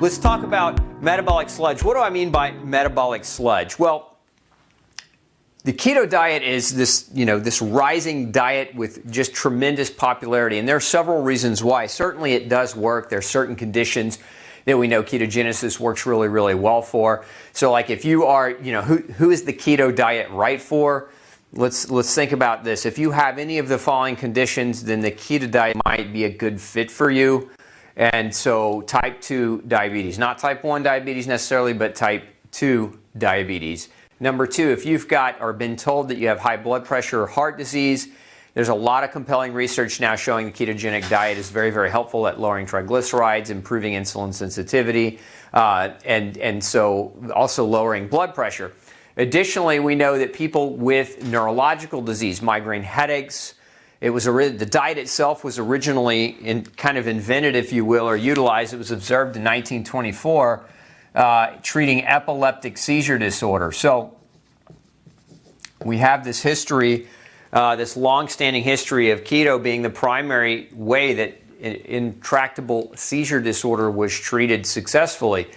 Let's talk about metabolic sludge. What do I mean by metabolic sludge? Well, the keto diet is this rising diet with just tremendous popularity, and there are several reasons why. Certainly it does work. There are certain conditions that we know ketogenesis works really, really well for. So like if you are, who is the keto diet right for? Let's think about this. If you have any of the following conditions, then the keto diet might be a good fit for you. And so type 2 diabetes, not type 1 diabetes necessarily, but type 2 diabetes. Number 2, if you've got or been told that you have high blood pressure or heart disease, there's a lot of compelling research now showing the ketogenic diet is very, very helpful at lowering triglycerides, improving insulin sensitivity, and so also lowering blood pressure. Additionally, we know that people with neurological disease, migraine headaches, the diet itself was originally kind of invented, if you will, or utilized. It was observed in 1924, treating epileptic seizure disorder. So we have this history, this long-standing history of keto being the primary way that intractable seizure disorder was treated successfully.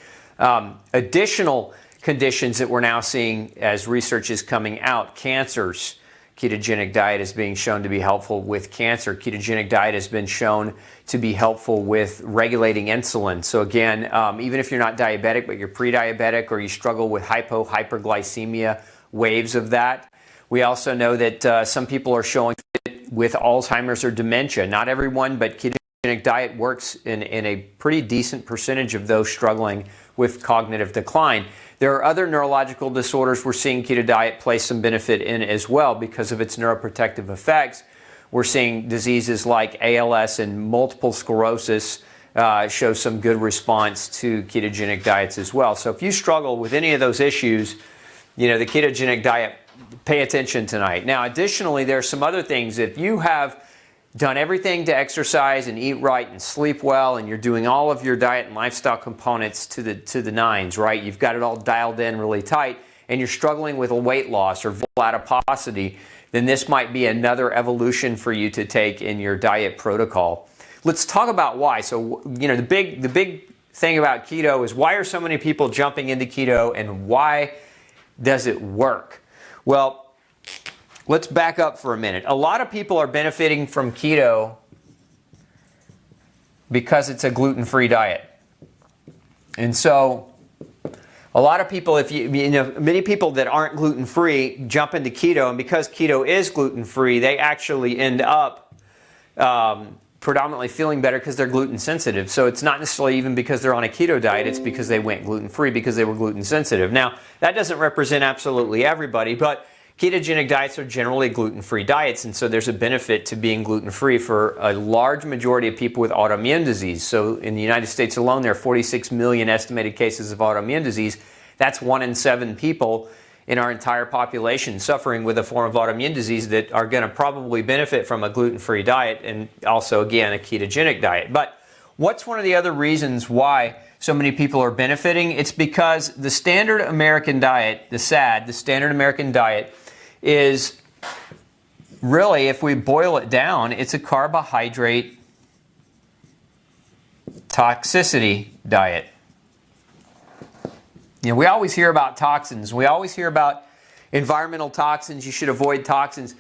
Additional conditions that we're now seeing as research is coming out, cancers. Ketogenic diet is being shown to be helpful with cancer. Ketogenic diet has been shown to be helpful with regulating insulin. So again, even if you're not diabetic, but you're pre-diabetic or you struggle with hyperglycemia, waves of that. We also know that some people are showing it with Alzheimer's or dementia. Not everyone, but ketogenic diet works in a pretty decent percentage of those struggling with cognitive decline. There are other neurological disorders we're seeing keto diet place some benefit in as well because of its neuroprotective effects. We're seeing diseases like ALS and multiple sclerosis show some good response to ketogenic diets as well. So if you struggle with any of those issues, the ketogenic diet, pay attention tonight. Now, additionally, there are some other things. If you have done everything to exercise and eat right and sleep well, and you're doing all of your diet and lifestyle components to the nines, right? You've got it all dialed in really tight, and you're struggling with a weight loss or adiposity, then this might be another evolution for you to take in your diet protocol. Let's talk about why. So, the big thing about keto is why are so many people jumping into keto, and why does it work? Well, let's back up for a minute. A lot of people are benefiting from keto because it's a gluten-free diet. And so a lot of people, many people that aren't gluten-free jump into keto, and because keto is gluten-free, they actually end up predominantly feeling better because they're gluten sensitive. So it's not necessarily even because they're on a keto diet, it's because they went gluten-free because they were gluten sensitive. Now, that doesn't represent absolutely everybody, but ketogenic diets are generally gluten-free diets, and so there's a benefit to being gluten-free for a large majority of people with autoimmune disease. So in the United States alone, there are 46 million estimated cases of autoimmune disease. That's 1 in 7 people in our entire population suffering with a form of autoimmune disease that are going to probably benefit from a gluten-free diet and also, again, a ketogenic diet. But what's one of the other reasons why so many people are benefiting? It's because the standard American diet, the standard American diet, is really, if we boil it down, it's a carbohydrate toxicity diet. We always hear about toxins. We always hear about environmental toxins. You should avoid toxins.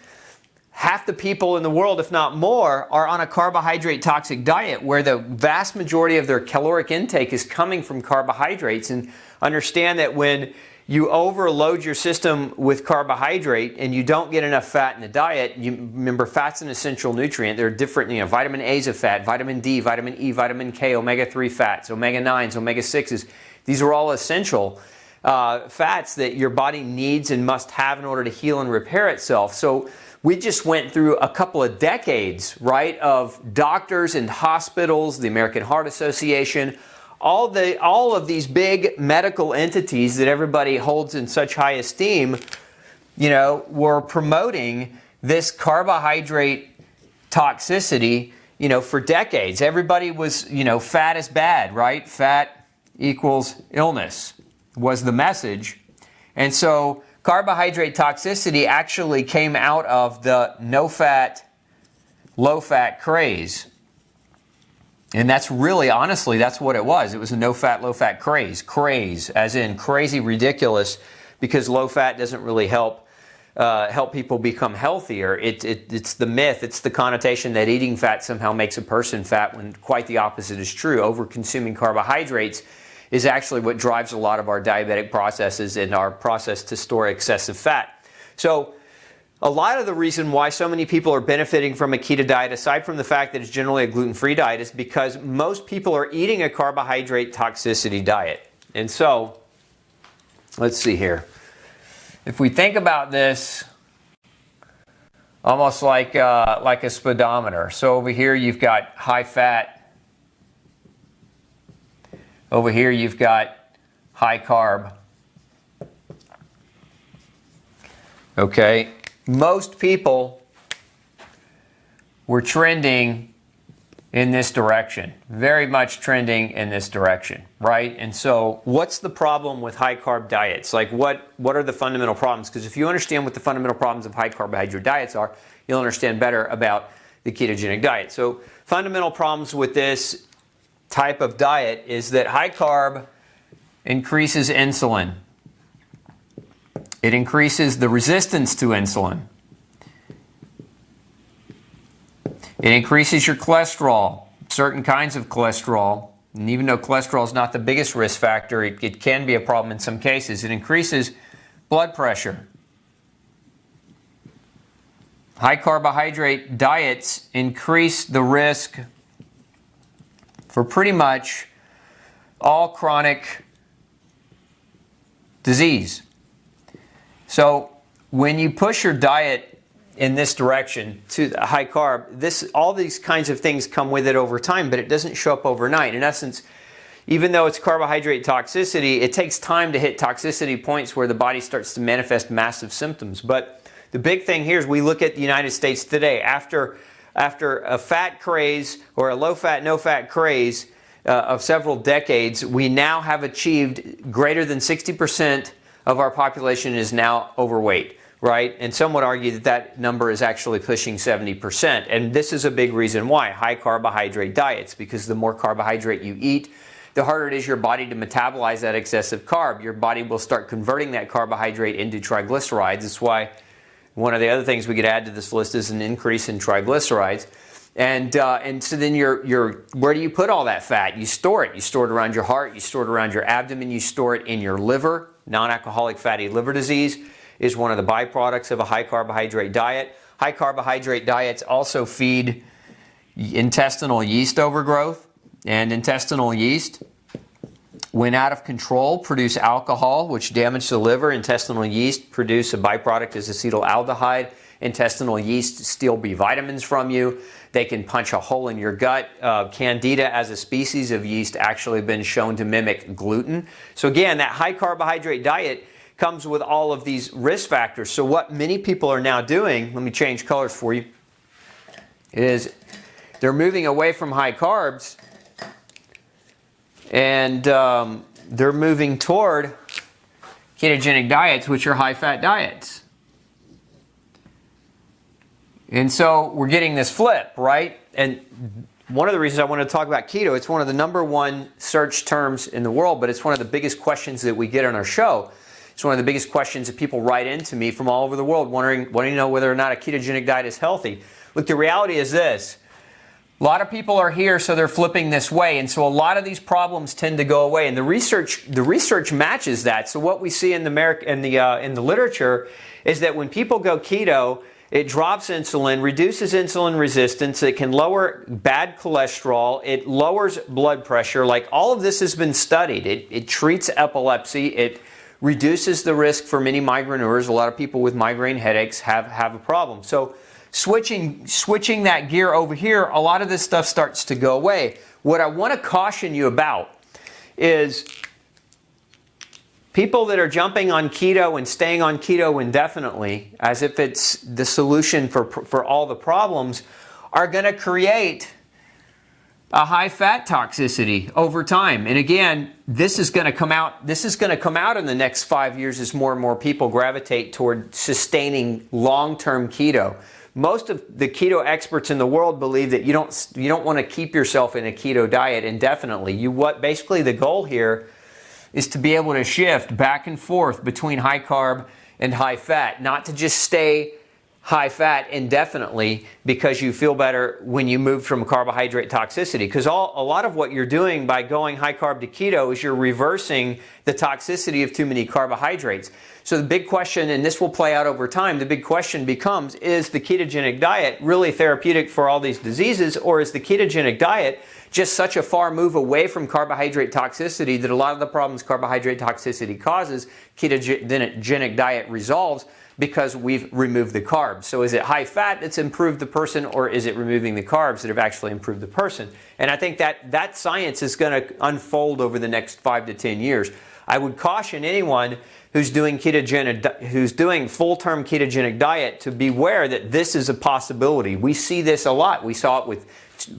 Half the people in the world, if not more, are on a carbohydrate toxic diet where the vast majority of their caloric intake is coming from carbohydrates. And understand that when you overload your system with carbohydrate and you don't get enough fat in the diet, remember fat's an essential nutrient. There are different, vitamin A is a fat, vitamin D, vitamin E, vitamin K, omega-3 fats, omega-9s, omega-6s. These are all essential fats that your body needs and must have in order to heal and repair itself. So we just went through a couple of decades, right, of doctors and hospitals, the American Heart Association, all of these big medical entities that everybody holds in such high esteem, were promoting this carbohydrate toxicity, for decades. Everybody was, fat is bad, right? Fat equals illness was the message. And so carbohydrate toxicity actually came out of the no-fat, low-fat craze. And that's really, honestly, that's what it was. It was a no-fat, low-fat craze. Craze, as in crazy ridiculous, because low-fat doesn't really help people become healthier. It's the myth, it's the connotation that eating fat somehow makes a person fat, when quite the opposite is true. Over-consuming carbohydrates is actually what drives a lot of our diabetic processes and our process to store excessive fat. So a lot of the reason why so many people are benefiting from a keto diet, aside from the fact that it's generally a gluten-free diet, is because most people are eating a carbohydrate toxicity diet. And so, let's see here. If we think about this almost like a speedometer. So over here you've got high fat. Over here you've got high carb. Okay. Most people were trending in this direction, very much trending in this direction, right? And so what's the problem with high carb diets? Like what are the fundamental problems? Because if you understand what the fundamental problems of high carbohydrate diets are, you'll understand better about the ketogenic diet. So fundamental problems with this type of diet is that high carb increases insulin. It increases the resistance to insulin. It increases your cholesterol, certain kinds of cholesterol. And even though cholesterol is not the biggest risk factor, it can be a problem in some cases. It increases blood pressure. High carbohydrate diets increase the risk for pretty much all chronic disease. So when you push your diet in this direction to the high carb, all these kinds of things come with it over time, but it doesn't show up overnight. In essence, even though it's carbohydrate toxicity, it takes time to hit toxicity points where the body starts to manifest massive symptoms. But the big thing here is we look at the United States today. After a fat craze or a low-fat, no-fat craze of several decades, we now have achieved greater than 60% of our population is now overweight, right? And some would argue that that number is actually pushing 70%. And this is a big reason why, high carbohydrate diets, because the more carbohydrate you eat, the harder it is your body to metabolize that excessive carb. Your body will start converting that carbohydrate into triglycerides. That's why one of the other things we could add to this list is an increase in triglycerides. And so then where do you put all that fat? You store it. You store it around your heart. You store it around your abdomen. You store it in your liver. Non-alcoholic fatty liver disease is one of the byproducts of a high carbohydrate diet. High carbohydrate diets also feed intestinal yeast overgrowth. And intestinal yeast, when out of control, produce alcohol, which damage the liver. Intestinal yeast produce a byproduct as acetaldehyde. Intestinal yeast steal B vitamins from you. They can punch a hole in your gut. Candida as a species of yeast actually been shown to mimic gluten. So again, that high carbohydrate diet comes with all of these risk factors. So what many people are now doing, let me change colors for you, is they're moving away from high carbs and they're moving toward ketogenic diets, which are high-fat diets. And so we're getting this flip, right? And one of the reasons I want to talk about keto, it's one of the #1 search terms in the world, but it's one of the biggest questions that we get on our show. It's one of the biggest questions that people write into me from all over the world wanting to know whether or not a ketogenic diet is healthy. Look, the reality is this. A lot of people are here, so they're flipping this way, and so a lot of these problems tend to go away. And the research matches that. So what we see in the literature is that when people go keto, it drops insulin, reduces insulin resistance, it can lower bad cholesterol, it lowers blood pressure. Like, all of this has been studied. It treats epilepsy, it reduces the risk for many migraineurs. A lot of people with migraine headaches have a problem. So switching that gear over here, a lot of this stuff starts to go away. What I want to caution you about is people that are jumping on keto and staying on keto indefinitely, as if it's the solution for all the problems, are going to create a high fat toxicity over time. And again, this is going to come out. This is going to come out in the next 5 years as more and more people gravitate toward sustaining long-term keto. most of the keto experts in the world believe that you don't want to keep yourself in a keto diet indefinitely. Basically the goal here is to be able to shift back and forth between high carb and high fat, not to just stay high fat indefinitely because you feel better when you move from carbohydrate toxicity. Because a lot of what you're doing by going high carb to keto is you're reversing the toxicity of too many carbohydrates. So the big question, and this will play out over time, the big question becomes, is the ketogenic diet really therapeutic for all these diseases, or is the ketogenic diet just such a far move away from carbohydrate toxicity that a lot of the problems carbohydrate toxicity causes, ketogenic diet resolves because we've removed the carbs? So is it high fat that's improved the person, or is it removing the carbs that have actually improved the person? And I think that science is going to unfold over the next 5 to 10 years. I would caution anyone who's doing full-term ketogenic diet to beware that this is a possibility. We see this a lot. We saw it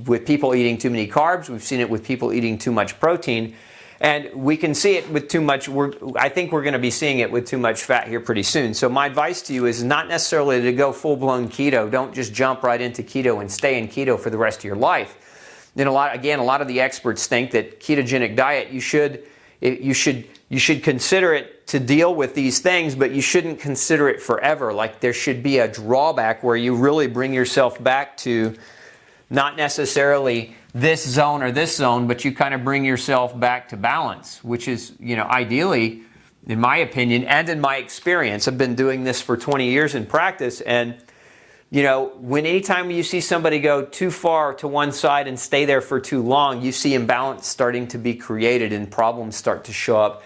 with people eating too many carbs. We've seen it with people eating too much protein. And we can see it with too much, I think we're going to be seeing it with too much fat here pretty soon. So my advice to you is not necessarily to go full-blown keto. Don't just jump right into keto and stay in keto for the rest of your life. Then a lot of the experts think that ketogenic diet, you should consider it to deal with these things, but you shouldn't consider it forever. Like there should be a drawback where you really bring yourself back to not necessarily this zone or this zone, but you kind of bring yourself back to balance, which is, ideally, in my opinion and in my experience, I've been doing this for 20 years in practice, and anytime you see somebody go too far to one side and stay there for too long, you see imbalance starting to be created and problems start to show up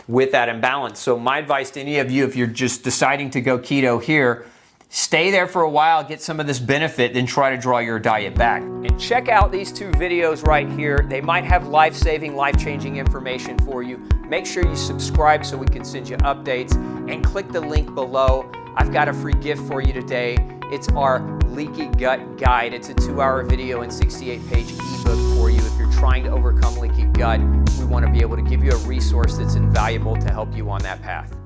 with that imbalance. So my advice to any of you, if you're just deciding to go keto here, stay there for a while, get some of this benefit, then try to draw your diet back. And check out these 2 videos right here. They might have life-saving, life-changing information for you. Make sure you subscribe so we can send you updates, and click the link below. I've got a free gift for you today. It's our Leaky Gut Guide. It's a 2-hour video and 68-page ebook for you. If you're trying to overcome leaky gut, we want to be able to give you a resource that's invaluable to help you on that path.